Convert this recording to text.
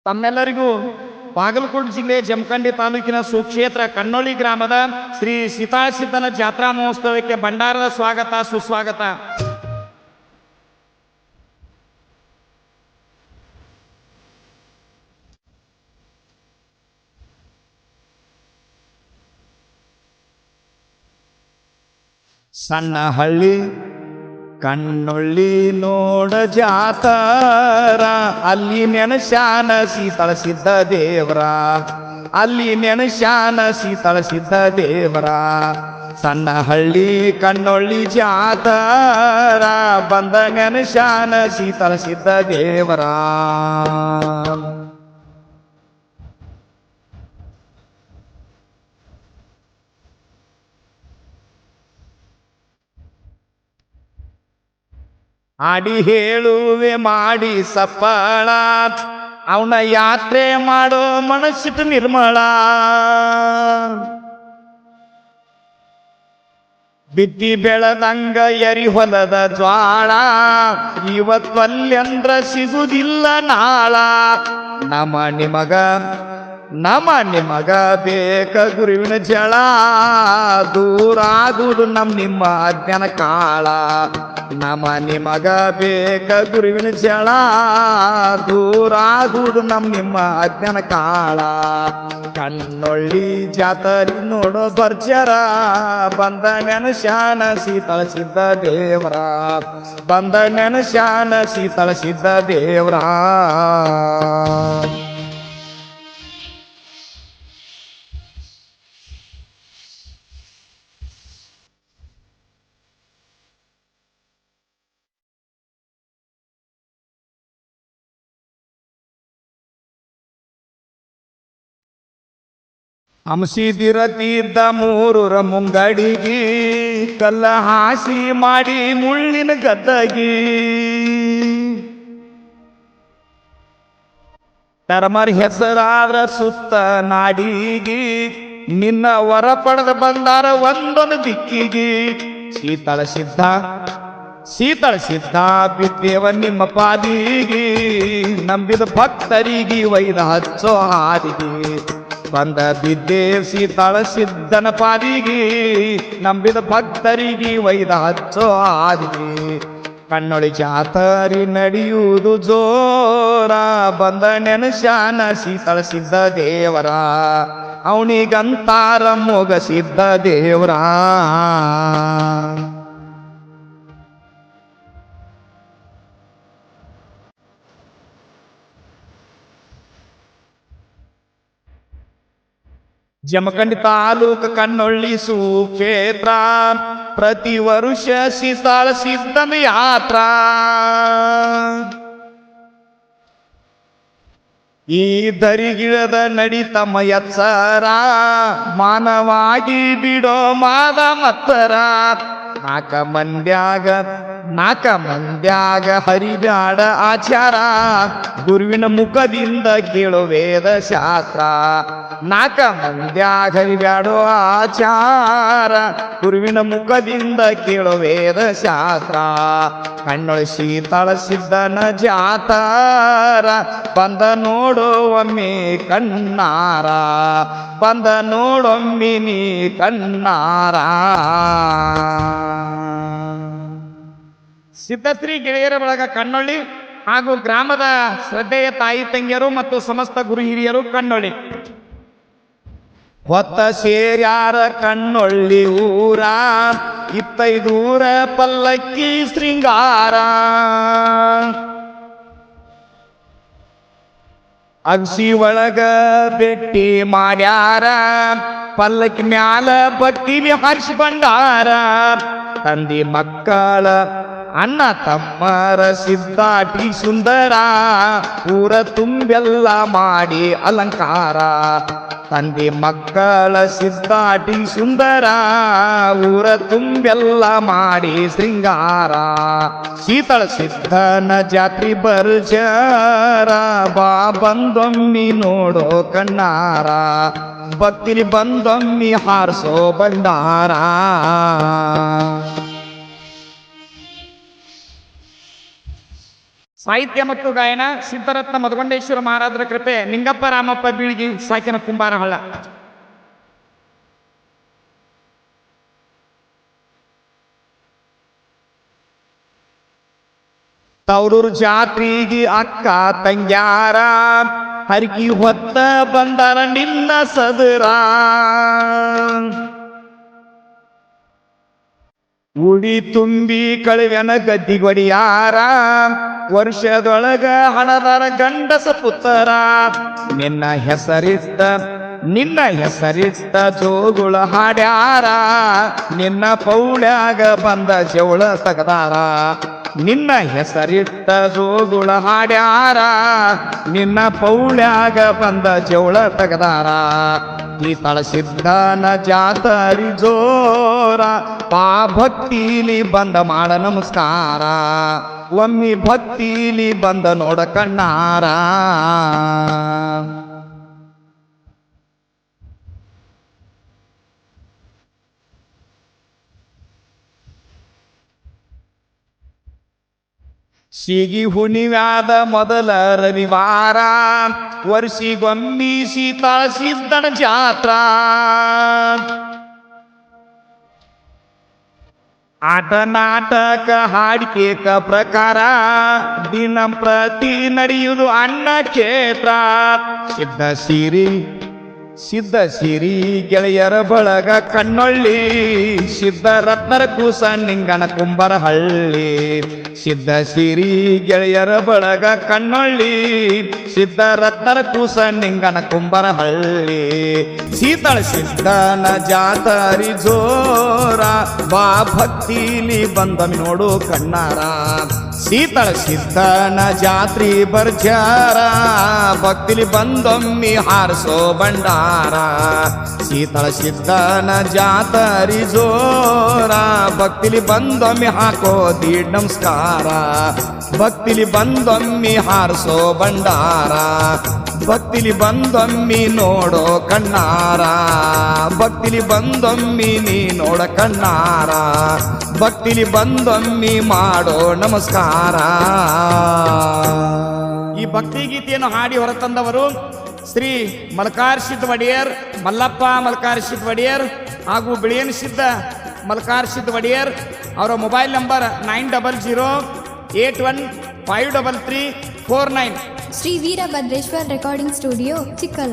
ತಮ್ಮೆಲ್ಲರಿಗೂ ಬಾಗಲಕೋಟೆ ಜಿಲ್ಲೆ ಜಮಖಂಡಿ ತಾಲೂಕಿನ ಸುಕ್ಷೇತ್ರ ಕನ್ನೊಳ್ಳಿ ಗ್ರಾಮದ ಶ್ರೀ ಸೀತಾಸಿದ್ದನ ಜಾತ್ರಾ ಮಹೋತ್ಸವಕ್ಕೆ ಭಂಡಾರದ ಸ್ವಾಗತ ಸುಸ್ವಾಗತ. ಸಣ್ಣ ಹಳ್ಳಿ ಕಣ್ಣೊಳ್ಳಿ ನೋಡ ಜಾತರ, ಅಲ್ಲಿ ನೆನಶಾನ ಸೀತಳ ಸಿದ್ಧ ದೇವರ, ಅಲ್ಲಿ ನೆನಶಾನ ಸೀತಳ ಸಿದ್ಧ ದೇವರ. ಸಣ್ಣ ಹಳ್ಳಿ ಕಣ್ಣೊಳ್ಳಿ ಜಾತರ, ಬಂದ ನೆನಶಾನ ಸೀತಳ ಸಿದ್ಧ ದೇವರ. ಆಡಿ ಹೇಳುವೆ ಮಾಡಿ ಸಪ್ಪಳ, ಅವನ ಯಾತ್ರೆ ಮಾಡೋ ಮನಸ್ಸಿಟ್ಟು ನಿರ್ಮಳ. ಬಿತ್ತಿ ಬೆಳೆದಂಗ ಎರಿ ಹೊಲದ ಜ್ವಾಳ, ಇವತ್ತಲ್ಲೆಂದ್ರ ಸಿಗುದಿಲ್ಲ ನಾಳ. ನಮ್ಮ ನಿಮಗ ಬೇಕ ಗುರುವಿನ ಜಳ, ದೂರಾಗುವುದು ನಿಮ್ಮ ಅಜ್ಞಾನ ಕಾಳ. ನಿಮಗ ಬೇಕ ಗುರುವಿನ ಜಳ, ದೂರಾಗುವುದು ನಿಮ್ಮ ಅಜ್ಞಾನ ಕಾಳ. ಕಣ್ಣೊಳ್ಳಿ ಜಾತರಿ ನೋಡೋ ಬರ್ಜರ, ಬಂದ ನೆನಶಾನ ಸೀತಳ ಸಿದ್ಧ ದೇವರ, ಬಂದ ನೆನಶಾನ ಸೀತಳ ಸಿದ್ಧ ದೇವರ. ಹಂಸಿದಿರತಿದ್ದ ಮೂರರ ಮುಂಗಡಿಗಿ, ಕಲ್ಲ ಹಾಸಿ ಮಾಡಿ ಮುಳ್ಳಿನ ಗದ್ದಗಿ. ತರಮರ್ ಹೆಸರಾದ್ರ ಸುತ್ತ ನಾಡಿಗಿ, ನಿನ್ನ ವರ ಪಡೆದ ಬಂದಾರ ಒಂದೊಂದು ದಿಕ್ಕಿಗಿ. ಸೀತಳ ಸಿದ್ಧ ಬಿದ್ದೇವ ನಿಮ್ಮ ಪಾದಿಗಿ, ನಂಬಿದ ಭಕ್ತರಿಗೆ ವೈದ ಹಚ್ಚೋ ಹಾದಿಗಿ. ಬಂದ ಬಿದ್ದೇವ್ ಸೀತಳ ಸಿದ್ಧನ ಪಾದಿಗಿ, ನಂಬಿದ ಭಕ್ತರಿಗೆ ವೈದ ಹಚ್ಚೋ ಹಾದಿಗಿ. ಕಣ್ಣೊಳಿ ಜಾತರಿ ನಡೆಯುವುದು ಜೋರ, ಬಂದ ನೆನಶಾನ ಸೀತಳ ಸಿದ್ಧ ದೇವರ, ಅವನಿಗಂತಾರ ಮೊಗ ಸಿದ್ಧ ದೇವರ. ಜಮಖಂಡಿ ತಾಲೂಕು ಕಣ್ಣೊಳ್ಳಿ ಸುಕ್ಷೇತ್ರ, ಪ್ರತಿ ವರುಷ ಸೀತಾಳ ಸಿದ್ಧನ ಯಾತ್ರ. ಈ ದರಿಗಿಳದ ನಡಿತಮ್ಮ ಎತ್ಸರ, ಮಾನವಾಗಿ ಬಿಡೋ ಮಾದ ಮತ್ತರ. ನಾಕ ಮಂದ್ಯಾಗ ಹರಿಬ್ಯಾಡ ಆಚಾರ, ಗುರುವಿನ ಮುಖದಿಂದ ಕೇಳೋ ವೇದ ಶಾಸ್ತ್ರ. ನಾಕ ಮಂದ್ಯಾಗ ಹರಿಬ್ಯಾಡೋ ಆಚಾರ, ಗುರುವಿನ ಮುಖದಿಂದ ಕೇಳೋ ವೇದ ಶಾಸ್ತ್ರ. ಕಣ್ಣೊಳಿ ಸೀತಳ ಸಿದ್ಧನ ಜಾತರ, ಬಂದ ನೋಡೋ ಒಮ್ಮೆ ಕಣ್ಣಾರ, ಬಂದ ನೋಡೊಮ್ಮೆ ನೀ ಕಣ್ಣಾರ. ಸಿದ್ಧಶ್ರೀ ಗೆಳೆಯರ ಬಳಗ ಕಣ್ಣೊಳ್ಳಿ ಹಾಗೂ ಗ್ರಾಮದ ಶ್ರದ್ಧೆಯ ತಾಯಿ ತಂಗಿಯರು ಮತ್ತು ಸಮಸ್ತ ಗುರು ಹಿರಿಯರು ಕಣ್ಣೊಳ್ಳಿ ಹೊತ್ತ ಸೇರ್ಯಾರ ಕಣ್ಣೊಳ್ಳಿ ಊರ, 25 ಪಲ್ಲಕ್ಕಿ ಶೃಂಗಾರ. ಅಗಸಿ ಒಳಗ ಭೇಟಿ ಮಾಡ್ಯಾರ, ಪಲ್ಲಕ್ಕಿ ಮ್ಯಾಲ ಬಟ್ಟಿಲಿ ಹರಿಸಿ ಬಂಡಾರ. ತಂದಿ ಮಕ್ಕಳ ಅಣ್ಣ ತಮ್ಮರ ಸಿದ್ಧಾಟಿ ಸುಂದರ, ಊರ ತುಂಬೆಲ್ಲ ಮಾಡಿ ಅಲಂಕಾರ. ತಂದೆ ಮಕ್ಕಳ ಸಿದ್ಧಾಟಿ ಸುಂದರ, ಊರ ತುಂಬೆಲ್ಲ ಮಾಡಿ ಶೃಂಗಾರ. ಸೀತಳ ಸಿದ್ಧನ ಜಾತ್ರಿ ಬರ್ಜರ, ಬಾ ಬಂದೊಮ್ಮಿ ನೋಡೋ ಕಣ್ಣಾರ, ಭಕ್ತಿಲಿ ಬಂದೊಮ್ಮಿ ಹಾರಿಸೋ ಬಂಡಾರ. ಸಾಹಿತ್ಯ ಮತ್ತು ಗಾಯನ ಸಿದ್ಧರತ್ನ ಮಧುಗೊಂಡೇಶ್ವರ ಮಹಾರಾಜರ ಕೃಪೆ, ನಿಂಗಪ್ಪ ರಾಮಪ್ಪ ಬೀಳ್ಗಿ, ಸಾಕಿನ ಕುಂಬಾರಹಳ್ಳ. ತೌರೂರು ಜಾತ್ರೆಗೆ ಅಕ್ಕ ತಂಗ್ಯಾರ ಹರಕಿ ಹೊತ್ತ ಬಂದಾರ ನಿನ್ನ ಸದರ. ಉಡಿ ತುಂಬಿ ಕಳುವೆನ ಗದ್ದಿಗೊಡಿಯಾರ, ವರ್ಷದೊಳಗ ಹಣದರ ಗಂಡಸ ಪುತ್ತರ. ನಿನ್ನ ಹೆಸರಿತ್ತ ಜೋಗುಳ ಹಾಡ್ಯಾರ, ನಿನ್ನ ಪೌಳ್ಯಾಗ ಬಂದ ಜವಳ ತಗದಾರ. ನಿನ್ನ ಹೆಸರಿತ್ತ ಜೋಗುಳ ಹಾಡ್ಯಾರ, ನಿನ್ನ ಪೌಳ್ಯಾಗ ಬಂದ ಜವಳ ತಗದಾರ. ಈ ತಳಸಿದ್ದನ ಜಾತರಿ ಜೋರ, ಪಾ ಭಕ್ತಿಲಿ ಬಂದ ಮಾಡ ನಮಸ್ಕಾರ. ಒಮ್ಮಿ ಭಕ್ತಿಲಿ ಬಂದ ನೋಡ ಕಣ್ಣಾರ. ಸಿಗಿ ಹುಣಿವ್ಯಾದ ಮೊದಲ ರವಿವಾರ, ವರ್ಷಿಗೊಮ್ಮಿ ಸೀತಾಸಿದ್ದನ ಜಾತ್ರಾ. ಆಟ ನಾಟಕ ಹಾಡಿಕೆಕ ಪ್ರಕಾರ, ದಿನ ಪ್ರತಿ ನಡೆಯುವುದು ಅನ್ನ ಕ್ಷೇತ್ರ. ಸಿದ್ಧ ಸಿರಿ ಗೆಳೆಯರ ಬಳಗ ಕಣ್ಣೊಳ್ಳಿ, ಸಿದ್ಧರತ್ನರ ಕೂಸ ನಿಂಗನ ಕುಂಬರಹಳ್ಳಿ. ಸಿದ್ಧ ಸಿರಿ ಗೆಳೆಯರ ಬಳಗ ಕಣ್ಣೊಳ್ಳಿ, ಸಿದ್ಧರತ್ನರ ಕೂಸ ನಿಂಗನ ಕುಂಬರಹಳ್ಳಿ. ಸೀತಳ ಸಿದ್ಧನ ಜಾತರಿ ಜೋರ, ಬಾ ಭಕ್ತಿಲಿ ಬಂದಮಿ ನೋಡು ಕಣ್ಣಾರ. ಸೀತಳ ಸಿದ್ಧನ ಜಾತ್ರಿ ಬರ್ಜಾರ, ಭಕ್ತಿಲಿ ಬಂದೊಮ್ಮಿ ಹಾರಿಸೋ ಬಂಡಾರ. ಸೀತಳ ಸಿದ್ಧನ ಜಾತರಿ ಜೋರ, ಭಕ್ತಿಲಿ ಬಂದೊಮ್ಮಿ ಹಾಕೋ ದೀಡ್ ನಮಸ್ಕಾರ. ಭಕ್ತಿಲಿ ಬಂದೊಮ್ಮಿ ಹಾರಿಸೋ ಬಂಡಾರ, ಭಕ್ತಿಲಿ ಬಂದೊಮ್ಮಿ ನೋಡೋ ಕಣ್ಣಾರ. ಭಕ್ತಿಲಿ ಬಂದೊಮ್ಮಿ ನೀ ನೋಡ ಕಣ್ಣಾರ, ಭಕ್ತಿಲಿ ಬಂದೊಮ್ಮಿ ಮಾಡೋ ನಮಸ್ಕಾರ. ಈ ಭಕ್ತಿ ಗೀತೆಯನ್ನು ಹಾಡಿ ಹೊರತಂದವರು ಶ್ರೀ ಮಲ್ಕಾರ್ ಸಿದ್ಧ ಒಡೆಯರ್, ಮಲ್ಲಪ್ಪ ಮಲ್ಕಾರ್ ಸಿದ್ಧ ಒಡೆಯರ್ ಹಾಗೂ ಬಿಳಿಯನ್ ಸಿದ್ಧ ಮಲ್ಕಾರ್ ಸಿದ್ಧ ಒಡೆಯರ್. ಅವರ mobile number 9008153349. Shri Veerabhadreshwar recording studio, ಚಿಕ್ಕಲ.